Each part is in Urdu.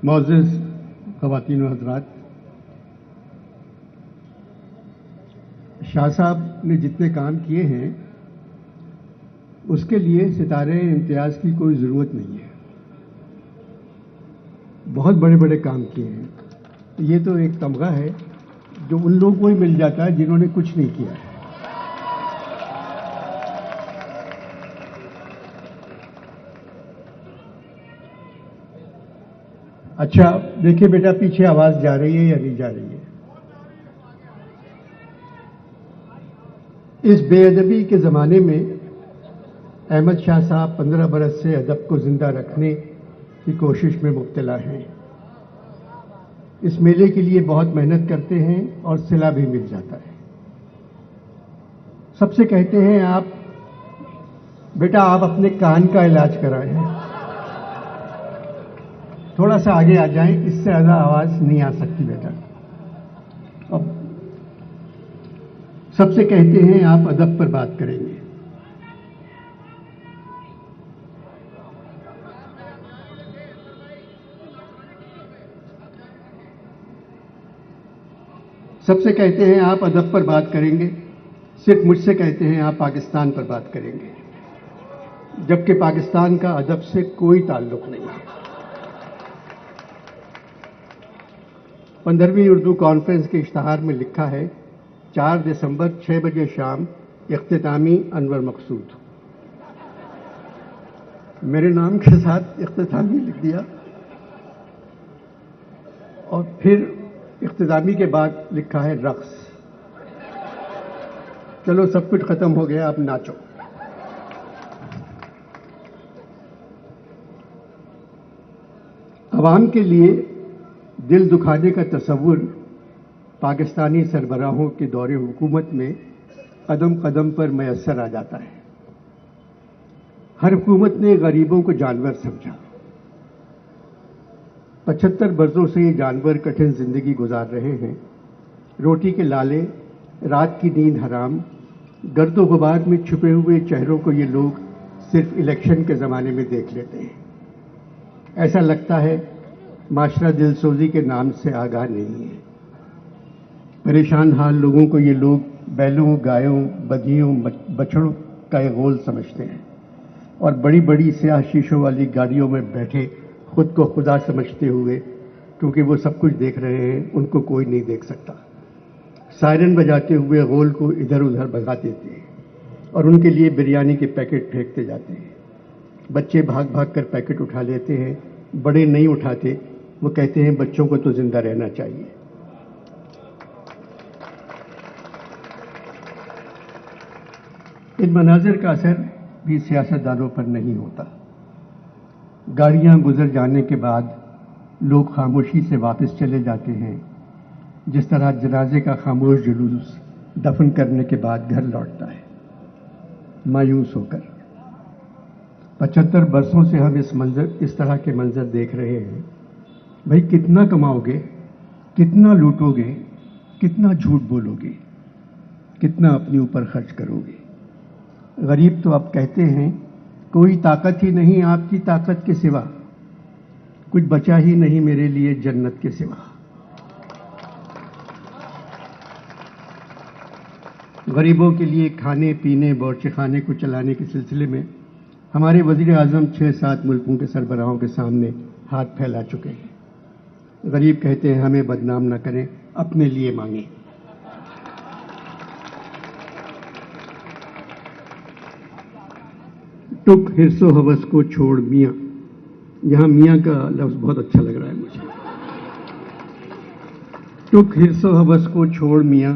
معزز خواتین و حضرات، شاہ صاحب نے جتنے کام کیے ہیں اس کے لیے ستارے امتیاز کی کوئی ضرورت نہیں ہے. بہت بڑے بڑے کام کیے ہیں. یہ تو ایک تمغہ ہے جو ان لوگوں کو ہی مل جاتا ہے جنہوں نے کچھ نہیں کیا ہے. اچھا دیکھیے بیٹا، پیچھے آواز جا رہی ہے یا نہیں جا رہی ہے؟ اس بے ادبی کے زمانے میں احمد شاہ صاحب 15 برس سے ادب کو زندہ رکھنے کی کوشش میں مبتلا ہیں. اس میلے کے لیے بہت محنت کرتے ہیں اور صلہ بھی مل جاتا ہے. سب سے کہتے ہیں آپ بیٹا آپ اپنے کان کا علاج کرائیں. تھوڑا سا آگے آ جائیں، اس سے زیادہ آواز نہیں آ سکتی بیٹا. اب سب سے کہتے ہیں آپ ادب پر بات کریں گے. سب سے کہتے ہیں آپ ادب پر بات کریں گے. صرف مجھ سے کہتے ہیں آپ پاکستان پر بات کریں گے، جبکہ پاکستان کا ادب سے کوئی تعلق نہیں ہے. 15ویں اردو کانفرنس کے اشتہار میں لکھا ہے 4 دسمبر 6 بجے شام اختتامی انور مقصود. میرے نام کے ساتھ اختتامی لکھ دیا اور پھر اختتامی کے بعد لکھا ہے رقص. چلو سب کچھ ختم ہو گیا، اب ناچو. عوام کے لیے دل دکھانے کا تصور پاکستانی سربراہوں کے دور حکومت میں قدم قدم پر میسر آ جاتا ہے. ہر حکومت نے غریبوں کو جانور سمجھا. 75 برسوں سے یہ جانور کٹھن زندگی گزار رہے ہیں. روٹی کے لالے، رات کی نیند حرام، گرد و غبار میں چھپے ہوئے چہروں کو یہ لوگ صرف الیکشن کے زمانے میں دیکھ لیتے ہیں. ایسا لگتا ہے معاشرہ دل سوزی کے نام سے آگاہ نہیں ہے. پریشان حال لوگوں کو یہ لوگ بیلوں، گایوں، بدھیوں، بچڑوں کا یہ غول سمجھتے ہیں اور بڑی بڑی سیاہ شیشوں والی گاڑیوں میں بیٹھے خود کو خدا سمجھتے ہوئے، کیونکہ وہ سب کچھ دیکھ رہے ہیں، ان کو کوئی نہیں دیکھ سکتا. سائرن بجاتے ہوئے غول کو ادھر ادھر بھگا دیتے ہیں اور ان کے لیے بریانی کے پیکٹ پھینکتے جاتے ہیں. بچے بھاگ بھاگ کر پیکٹ اٹھا لیتے ہیں، بڑے نہیں اٹھاتے. وہ کہتے ہیں بچوں کو تو زندہ رہنا چاہیے. ان مناظر کا اثر بھی سیاستدانوں پر نہیں ہوتا. گاڑیاں گزر جانے کے بعد لوگ خاموشی سے واپس چلے جاتے ہیں، جس طرح جنازے کا خاموش جلوس دفن کرنے کے بعد گھر لوٹتا ہے مایوس ہو کر. 75 برسوں سے ہم اس طرح کے منظر دیکھ رہے ہیں. بھائی کتنا کماؤ گے، کتنا لوٹو گے، کتنا جھوٹ بولو گے، کتنا اپنے اوپر خرچ کرو گے. غریب تو اب کہتے ہیں کوئی طاقت ہی نہیں آپ کی طاقت کے سوا، کچھ بچا ہی نہیں میرے لیے جنت کے سوا. غریبوں کے لیے کھانے پینے بورچے خانے کو چلانے کے سلسلے میں ہمارے وزیر اعظم 6-7 ملکوں کے سربراہوں کے سامنے ہاتھ پھیلا چکے ہیں. غریب کہتے ہیں ہمیں بدنام نہ کریں، اپنے لیے مانگیں. ٹک حرص و ہوس کو چھوڑ میاں. یہاں میاں کا لفظ بہت اچھا لگ رہا ہے مجھے. ٹک حرص و ہوس کو چھوڑ میاں،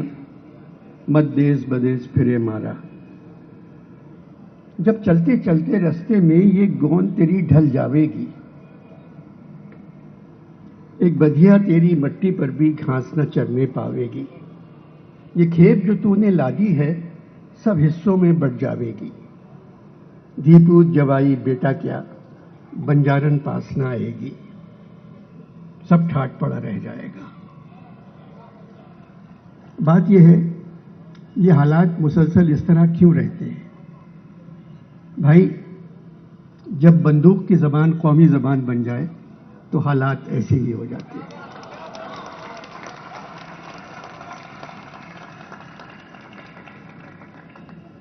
مت دیس بدیس پھرے مارا. جب چلتے چلتے رستے میں یہ گوند تیری ڈھل جاوے گی، ایک بدھیا تیری مٹی پر بھی گھاس نہ چرنے پاوے گی. یہ کھیپ جو تو نے لادی ہے سب حصوں میں بٹ جاوے گی. دھیپوت جوائی بیٹا کیا، بنجارن پاس نہ آئے گی. سب ٹھاٹ پڑا رہ جائے گا. بات یہ ہے یہ حالات مسلسل اس طرح کیوں رہتے ہیں؟ بھائی جب بندوق کی زبان قومی زبان بن جائے تو حالات ایسے ہی ہو جاتے ہیں۔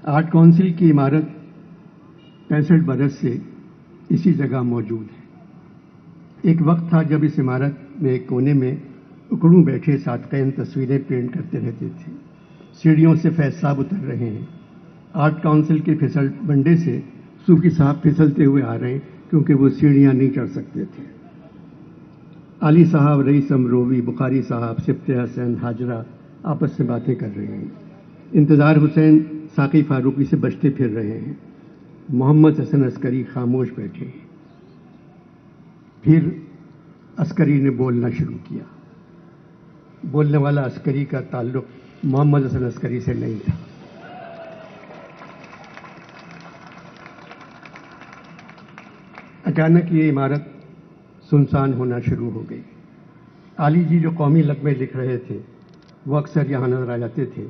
آرٹ کونسل کی عمارت 65 برس سے اسی جگہ موجود ہے۔ ایک وقت تھا جب اس عمارت میں ایک کونے میں اکڑوں بیٹھے صادقین تصویریں پینٹ کرتے رہتے تھے۔ سیڑھیوں سے فیض صاحب اتر رہے ہیں۔ آرٹ کونسل کے پھسل بنڈے سے صوفی صاحب پھسلتے ہوئے آ رہے ہیں کیونکہ وہ سیڑھیاں نہیں چڑھ سکتے تھے۔ علی صاحب، رئیس امروی، بخاری صاحب، سبط حسین، حاجرہ آپس میں باتیں کر رہے ہیں۔ انتظار حسین ساقی فاروقی سے بچتے پھر رہے ہیں۔ محمد حسن عسکری خاموش بیٹھے ہیں۔ پھر عسکری نے بولنا شروع کیا۔ بولنے والا عسکری کا تعلق محمد حسن عسکری سے نہیں تھا۔ اچانک یہ عمارت سنسان ہونا شروع ہو گئی۔ علی جی جو قومی لقبے لکھ رہے تھے وہ اکثر یہاں نظر آ جاتے تھے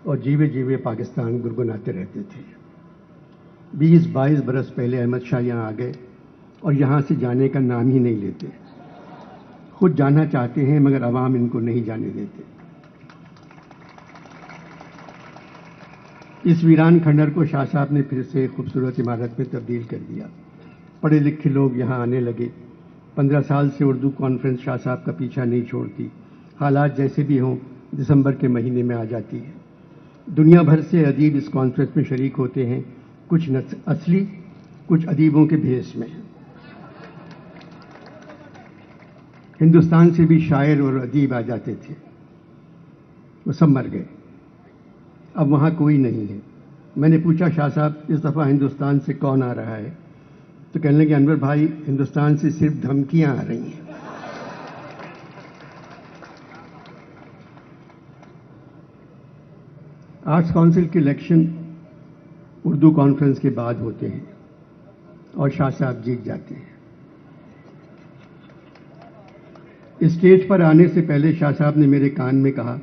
اور جیوے جیوے پاکستان گنگناتے رہتے تھے۔ 20-22 برس پہلے احمد شاہ یہاں آ گئے اور یہاں سے جانے کا نام ہی نہیں لیتے۔ خود جانا چاہتے ہیں مگر عوام ان کو نہیں جانے دیتے۔ اس ویران کھنڈر کو شاہ صاحب نے پھر سے خوبصورت عمارت میں تبدیل کر دیا۔ پڑھے لکھے لوگ یہاں آنے لگے۔ 15 سال سے اردو کانفرنس شاہ صاحب کا پیچھا نہیں چھوڑتی۔ حالات جیسے بھی ہوں دسمبر کے مہینے میں آ جاتی ہے۔ دنیا بھر سے ادیب اس کانفرنس میں شریک ہوتے ہیں، کچھ اصلی، کچھ ادیبوں کے بھیس میں۔ ہندوستان سے بھی شاعر اور ادیب آ جاتے تھے، وہ سب مر گئے۔ اب وہاں کوئی نہیں ہے۔ میں نے پوچھا شاہ صاحب اس دفعہ ہندوستان سے کون آ رہا ہے؟ تو کہنے لگے انور بھائی ہندوستان سے صرف دھمکیاں آ رہی ہیں۔ آرٹس کونسل کے الیکشن اردو کانفرنس کے بعد ہوتے ہیں اور شاہ صاحب جیت جاتے ہیں۔ اسٹیج پر آنے سے پہلے شاہ صاحب نے میرے کان میں کہا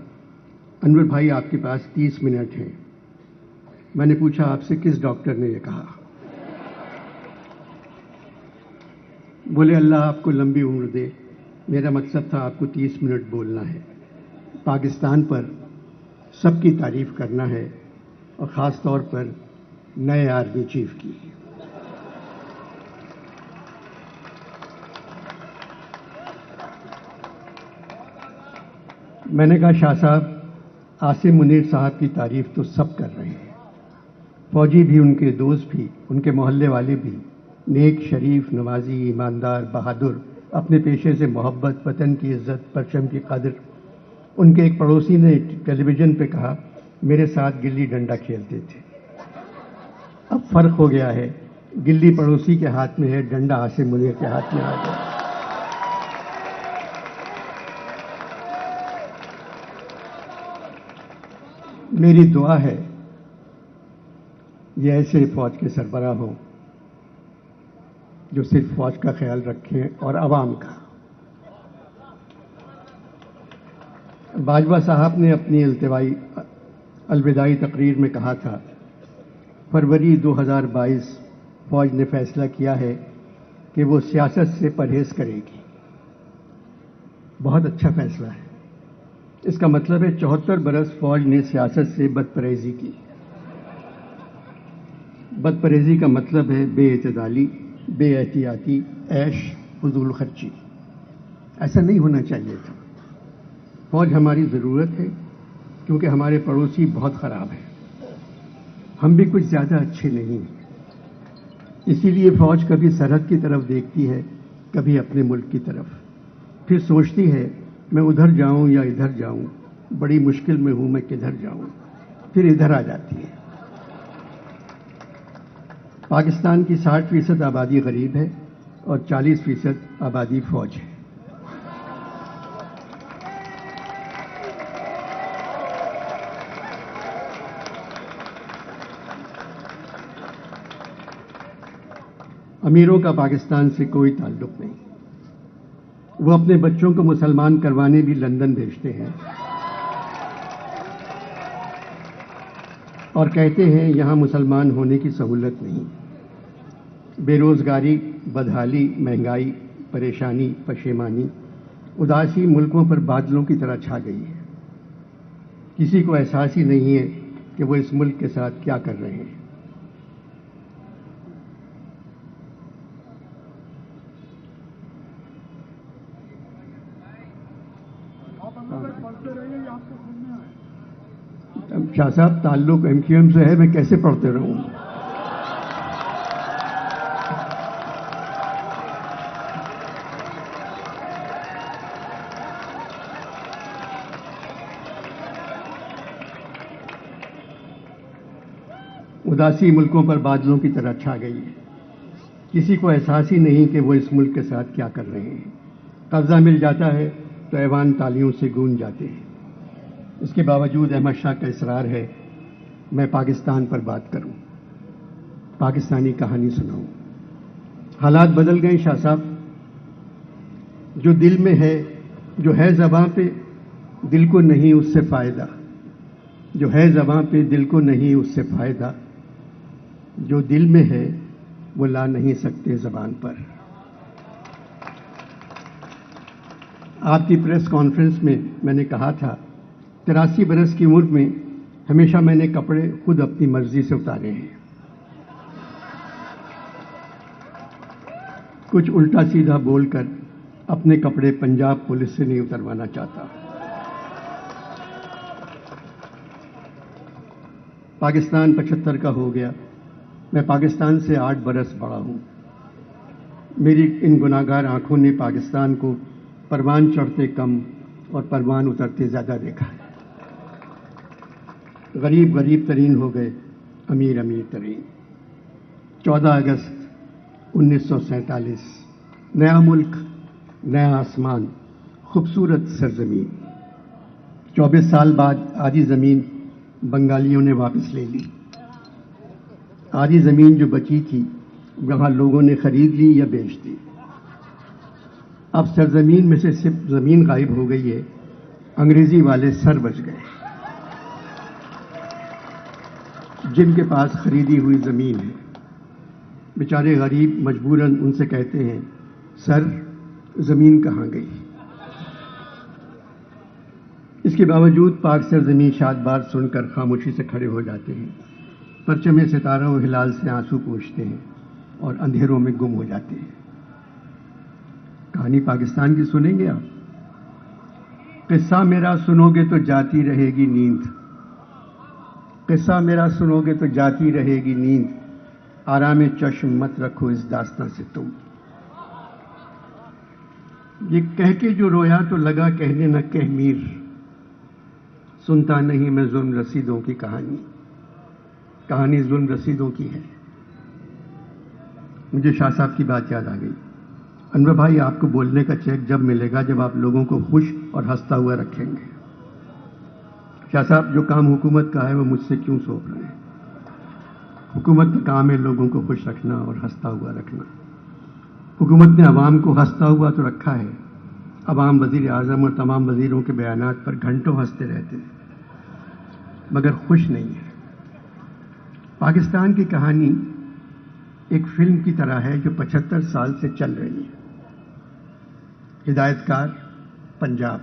انور بھائی آپ کے پاس 30 منٹ ہیں۔ میں نے پوچھا آپ سے کس ڈاکٹر نے یہ کہا؟ بولے اللہ آپ کو لمبی عمر دے، میرا مقصد تھا آپ کو 30 منٹ بولنا ہے، پاکستان پر سب کی تعریف کرنا ہے اور خاص طور پر نئے آرمی چیف کی۔ میں نے کہا شاہ صاحب عاصم منیر صاحب کی تعریف تو سب کر رہے ہیں، فوجی بھی، ان کے دوست بھی، ان کے محلے والے بھی، نیک، شریف، نمازی، ایماندار، بہادر، اپنے پیشے سے محبت، وطن کی عزت، پرچم کی قدر۔ ان کے ایک پڑوسی نے ٹیلی ویژن پہ کہا میرے ساتھ گلی ڈنڈا کھیلتے تھے۔ اب فرق ہو گیا ہے، گلی پڑوسی کے ہاتھ میں ہے، ڈنڈا عاصم منیر کے ہاتھ میں آ گیا۔ میری دعا ہے یہ ایسے فوج کے سربراہ ہوں جو صرف فوج کا خیال رکھیں اور عوام کا۔ باجوہ صاحب نے اپنی الوداعی تقریر میں کہا تھا فروری 2022 فوج نے فیصلہ کیا ہے کہ وہ سیاست سے پرہیز کرے گی۔ بہت اچھا فیصلہ ہے۔ اس کا مطلب ہے 74 برس فوج نے سیاست سے بدپرہیزی کی۔ بدپرہیزی کا مطلب ہے بے اعتدالی، بے احتیاطی، عیش، فضول خرچی۔ ایسا نہیں ہونا چاہیے تھا۔ فوج ہماری ضرورت ہے کیونکہ ہمارے پڑوسی بہت خراب ہیں، ہم بھی کچھ زیادہ اچھے نہیں ہیں۔ اسی لیے فوج کبھی سرحد کی طرف دیکھتی ہے، کبھی اپنے ملک کی طرف، پھر سوچتی ہے میں ادھر جاؤں یا ادھر جاؤں، بڑی مشکل میں ہوں، میں کدھر جاؤں، پھر ادھر آ جاتی ہے۔ پاکستان کی 60% آبادی غریب ہے اور 40% آبادی فوج ہے۔ امیروں کا پاکستان سے کوئی تعلق نہیں، وہ اپنے بچوں کو مسلمان کروانے بھی لندن بھیجتے ہیں اور کہتے ہیں یہاں مسلمان ہونے کی سہولت نہیں۔ بے روزگاری، بدحالی، مہنگائی، پریشانی، پشیمانی، اداسی ملکوں پر بادلوں کی طرح چھا گئی ہے۔ کسی کو احساس ہی نہیں ہے کہ وہ اس ملک کے ساتھ کیا کر رہے ہیں۔ شاہ صاحب، تعلق ایم کیو ایم سے ہے، میں کیسے پڑھتے رہوں؟ اداسی ملکوں پر بادلوں کی طرح چھا گئی ہے۔ کسی کو احساس ہی نہیں کہ وہ اس ملک کے ساتھ کیا کر رہے ہیں۔ قبضہ مل جاتا ہے تو ایوان تالیوں سے گونج جاتے ہیں۔ اس کے باوجود احمد شاہ کا اصرار ہے میں پاکستان پر بات کروں، پاکستانی کہانی سناؤں۔ حالات بدل گئے شاہ صاحب۔ جو دل میں ہے، جو ہے زباں پہ، دل کو نہیں اس سے فائدہ۔ جو ہے زباں پہ، دل کو نہیں اس سے فائدہ۔ جو دل میں ہے وہ لا نہیں سکتے زبان پر۔ آپ کی پریس کانفرنس میں میں نے کہا تھا 83 برس کی عمر میں ہمیشہ میں نے کپڑے خود اپنی مرضی سے اتارے ہیں۔ کچھ الٹا سیدھا بول کر اپنے کپڑے پنجاب پولیس سے نہیں اتروانا چاہتا۔ پاکستان 75 کا ہو گیا۔ میں پاکستان سے 8 برس بڑا ہوں۔ میری ان گناہگار آنکھوں نے پاکستان کو پروان چڑھتے کم اور پروان اترتے زیادہ دیکھا ہے۔ غریب غریب ترین ہو گئے، امیر امیر ترین۔ 14 اگست 1947، نیا ملک، نیا آسمان، خوبصورت سرزمین۔ 24 سال بعد آدھی زمین بنگالیوں نے واپس لے لی۔ آدھی زمین جو بچی تھی وہاں لوگوں نے خرید لی یا بیچ دی۔ اب سرزمین میں سے صرف زمین غائب ہو گئی ہے، انگریزی والے سر بچ گئے۔ جن کے پاس خریدی ہوئی زمین ہے، بیچارے غریب مجبوراً ان سے کہتے ہیں سر زمین کہاں گئی؟ اس کے باوجود پاک سرزمین شاد بار سن کر خاموشی سے کھڑے ہو جاتے ہیں، پرچم ستارہ و ہلال سے آنسو پوچھتے ہیں اور اندھیروں میں گم ہو جاتے ہیں۔ کہانی پاکستان کی سنیں گے آپ؟ قصہ میرا سنو گے تو جاتی رہے گی نیند، قصہ میرا سنو گے تو جاتی رہے گی نیند، آرام چشم مت رکھو اس داستان سے تم۔ یہ کہہ کے جو رویا تو لگا کہنے نہ کہہ میر، سنتا نہیں میں ظلم رسیدوں کی کہانی۔ کہانی ظلم رسیدوں کی ہے۔ مجھے شاہ صاحب کی بات یاد آ گئی۔ انور بھائی، آپ کو بولنے کا چیک جب ملے گا جب آپ لوگوں کو خوش اور ہنستا ہوا رکھیں گے۔ شاہ صاحب، جو کام حکومت کا ہے وہ مجھ سے کیوں سونپ رہے ہیں؟ حکومت کا کام ہے لوگوں کو خوش رکھنا اور ہنستا ہوا رکھنا۔ حکومت نے عوام کو ہنستا ہوا تو رکھا ہے، عوام وزیر اعظم اور تمام وزیروں کے بیانات پر گھنٹوں ہنستے رہتے ہیں مگر خوش نہیں ہے۔ پاکستان کی کہانی ایک فلم کی طرح ہے جو 75 سال سے چل رہی ہے۔ ہدایت کار پنجاب۔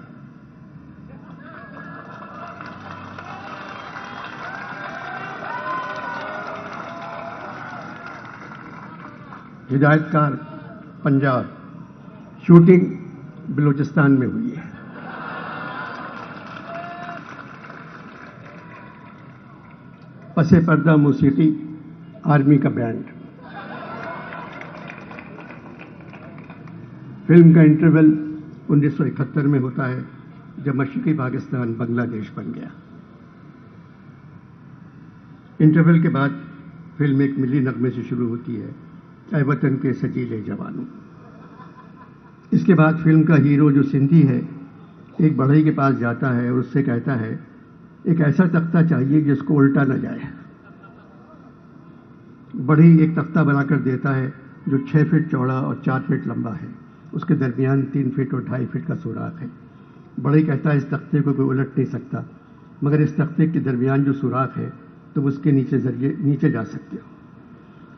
ہدایت کار پنجاب شوٹنگ بلوچستان میں ہوئی ہے۔ پس پردہ موسیقی آرمی کا بینڈ۔ فلم کا انٹرول 1971 میں ہوتا ہے جب مشرقی پاکستان بنگلہ دیش بن گیا۔ انٹرول کے بعد فلم ایک ملی نغمے سے شروع ہوتی ہے، اے وطن کے سجیلے جوانوں۔ اس کے بعد فلم کا ہیرو جو سندھی ہے ایک بڑھئی کے پاس جاتا ہے اور اس سے کہتا ہے ایک ایسا تختہ چاہیے جس کو الٹا نہ جائے۔ بڑھئی ایک تختہ بنا کر دیتا ہے جو 6 فٹ چوڑا اور 4 فٹ لمبا ہے، اس کے درمیان 3 فٹ اور 2.5 فٹ کا سوراخ ہے۔ بڑھئی کہتا ہے اس تختے کو کوئی الٹ نہیں سکتا، مگر اس تختے کے درمیان جو سوراخ ہے تم اس کے نیچے جا سکتے ہو۔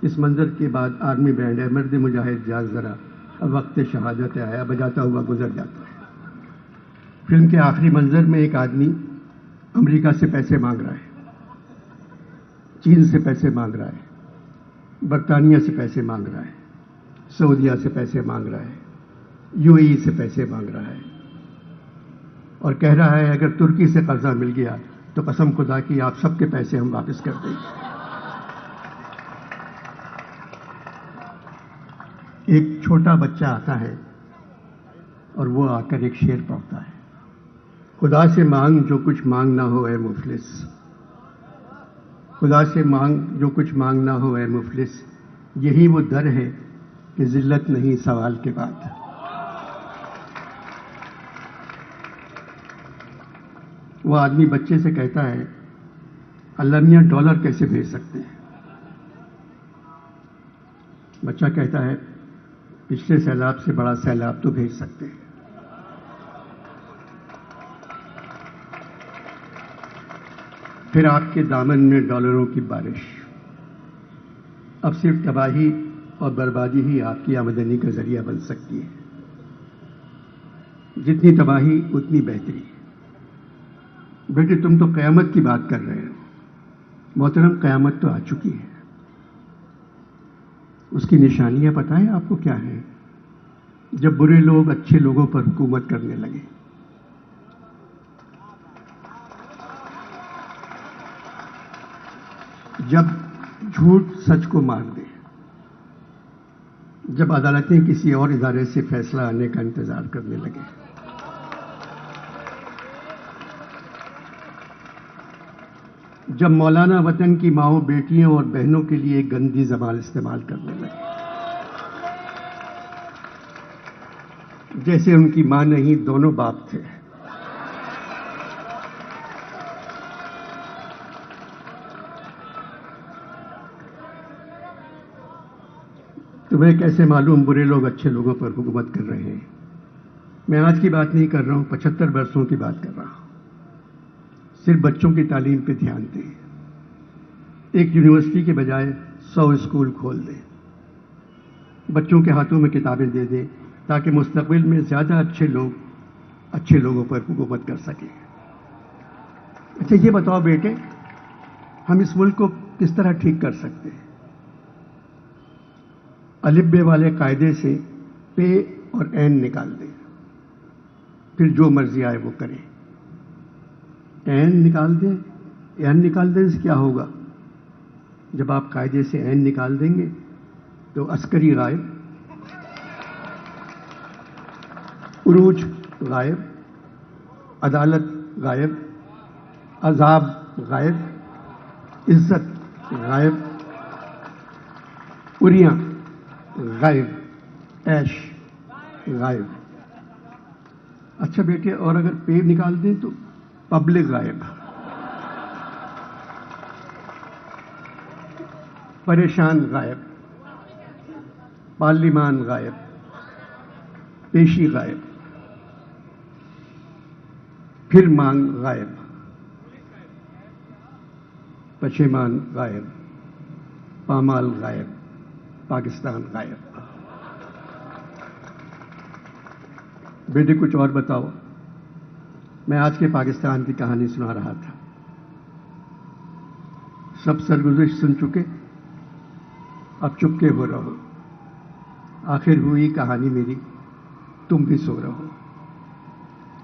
اس منظر کے بعد آرمی بینڈ ہے مرد مجاہد جان ذرا اب وقت شہادت آیا بجاتا ہوا گزر جاتا ہے. فلم کے آخری منظر میں ایک آدمی امریکہ سے پیسے مانگ رہا ہے, چین سے پیسے مانگ رہا ہے, برطانیہ سے پیسے مانگ رہا ہے, سعودیہ سے پیسے مانگ رہا ہے, یو اے ای سے پیسے مانگ رہا ہے, اور کہہ رہا ہے اگر ترکی سے قرضہ مل گیا تو قسم خدا کی آپ سب کے پیسے ہم واپس کر دیں گے. ایک چھوٹا بچہ آتا ہے اور وہ آ کر ایک شعر پڑھتا ہے, خدا سے مانگ جو کچھ مانگ نہ ہو اے مفلس, خدا سے مانگ جو کچھ مانگ نہ ہو اے مفلس, یہی وہ در ہے کہ ذلت نہیں سوال کے بعد. وہ آدمی بچے سے کہتا ہے اللہ میاں ڈالر کیسے بھیج سکتے ہیں؟ بچہ کہتا ہے پچھلے سیلاب سے بڑا سیلاب تو بھیج سکتے ہیں. پھر آپ کے دامن میں ڈالروں کی بارش. اب صرف تباہی اور بربادی ہی آپ کی آمدنی کا ذریعہ بن سکتی ہے. جتنی تباہی اتنی بہتری. بیٹے تم تو قیامت کی بات کر رہے ہو. محترم قیامت تو آ چکی ہے. اس کی نشانیاں پتہ ہے آپ کو کیا ہیں؟ جب برے لوگ اچھے لوگوں پر حکومت کرنے لگے, جب جھوٹ سچ کو مار دے, جب عدالتیں کسی اور ادارے سے فیصلہ آنے کا انتظار کرنے لگے, جب مولانا وطن کی ماؤں بیٹیوں اور بہنوں کے لیے گندی زبان استعمال کرنے لگے, جیسے ان کی ماں نہیں دونوں باپ تھے. تمہیں کیسے معلوم برے لوگ اچھے لوگوں پر حکومت کر رہے ہیں؟ میں آج کی بات نہیں کر رہا ہوں, 75 برسوں کی بات کر رہا ہوں. صرف بچوں کی تعلیم پہ دھیان دیں. ایک یونیورسٹی کے بجائے 100 اسکول کھول دیں. بچوں کے ہاتھوں میں کتابیں دے دیں تاکہ مستقبل میں زیادہ اچھے لوگ اچھے لوگوں پر حکومت کر سکیں. اچھا یہ بتاؤ بیٹے, ہم اس ملک کو کس طرح ٹھیک کر سکتے ہیں؟ الف بے والے قاعدے سے پے اور این نکال دیں, پھر جو مرضی آئے وہ کریں. این نکال دیں, این نکال دیں سے کیا ہوگا؟ جب آپ قاعدے سے این نکال دیں گے تو عسکری غائب, عروج غائب, عدالت غائب, عذاب غائب, عزت غائب, اریاں غائب, عیش غائب. اچھا بیٹے, اور اگر پے نکال دیں تو پبلک غائب, پریشان غائب, پارلیمان غائب, پیشی غائب, پھر مانگ غائب, پشیمان غائب, پامال غائب, پاکستان غائب. بیٹے کچھ اور بتاؤ. میں آج کے پاکستان کی کہانی سنا رہا تھا. سب سرگزشت سن چکے, اب چپکے ہو رہو. آخر ہوئی کہانی میری, تم بھی سو رہو.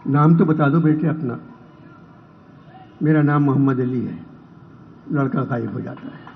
نام تو بتا دو بیٹے اپنا. میرا نام محمد علی ہے. لڑکا غائب ہو جاتا ہے.